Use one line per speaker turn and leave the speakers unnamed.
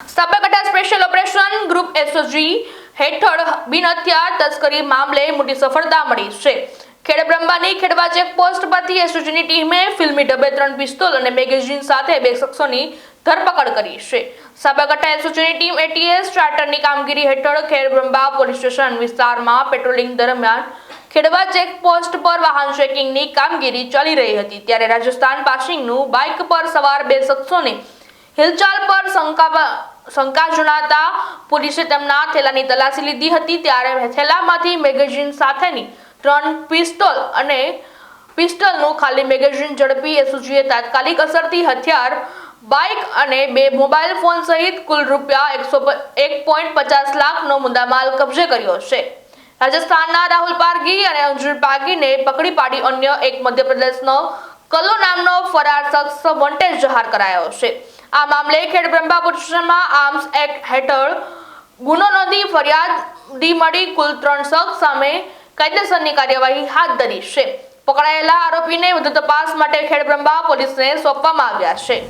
Sabarkantha special operation group SOG હેઠળ બિન હથિયાર તસ્કરી મામલે મોટી સફળતા મળી છે। ખેડબ્રહ્માની ખેડવા ચેકપોસ્ટ પરથી એસઓજીની ટીમે ફિલ્મી ડબ્બે 3 પિસ્તોલ અને મેગેઝીન સાથે 2 શખ્સોની ધરપકડ કરી છે। સાબરકાંઠા એસઓજીની ટીમ એટીએસ ચાર્ટરની કામગીરી હેઠળ ખેડબ્રહ્મા પોલીસ સ્ટેશન વિસ્તારમાં પેટ્રોલિંગ દરમિયાન ખેડવા ચેકપોસ્ટ પર વાહન ચેકિંગની કામગીરી ચાલી રહી હતી ત્યારે રાજસ્થાન પાસિંગનું બાઇક પર સવાર 2 શખ્સોને હિલચાલ પર શંકા જણાતા પોલીસે તેમના થેલાની તલાશી લીધી હતી ત્યારે થેલામાંથી મેગેઝીન સાથેની 3 પિસ્તોલ અને પિસ્તોલનું ખાલી મેગેઝીન ઝડપી એસઓજીએ તાત્કાલિક અસરથી હથિયાર બાઇક અને 2 મોબાઈલ ફોન સહિત કુલ રૂપિયા 1.50 લાખનો મુદ્દામાલ કબજે કર્યો છે। રાજસ્થાનના રાહુલ પારગી અને અંજુર પાગીને પકડી પાડી અન્ય એક મધ્યપ્રદેશનો કલ્લો નામનો ફરાર શખ્સ વોન્ટેડ જાહેર કરાયો છે। આ મામલે ખેડબ્રહ્મા પોલીસ સ્ટેશનમાં આર્મ્સ એક્ટ હેઠળ ગુનો નોંધી ફરિયાદી મળી કુલ 3 શખ્સ સામે કાયદેસરની કાર્યવાહી હાથ ધરી છે। પકડાયેલા આરોપીને વધુ તપાસ માટે ખેડબ્રહ્મા પોલીસને સોંપવામાં આવ્યા છે।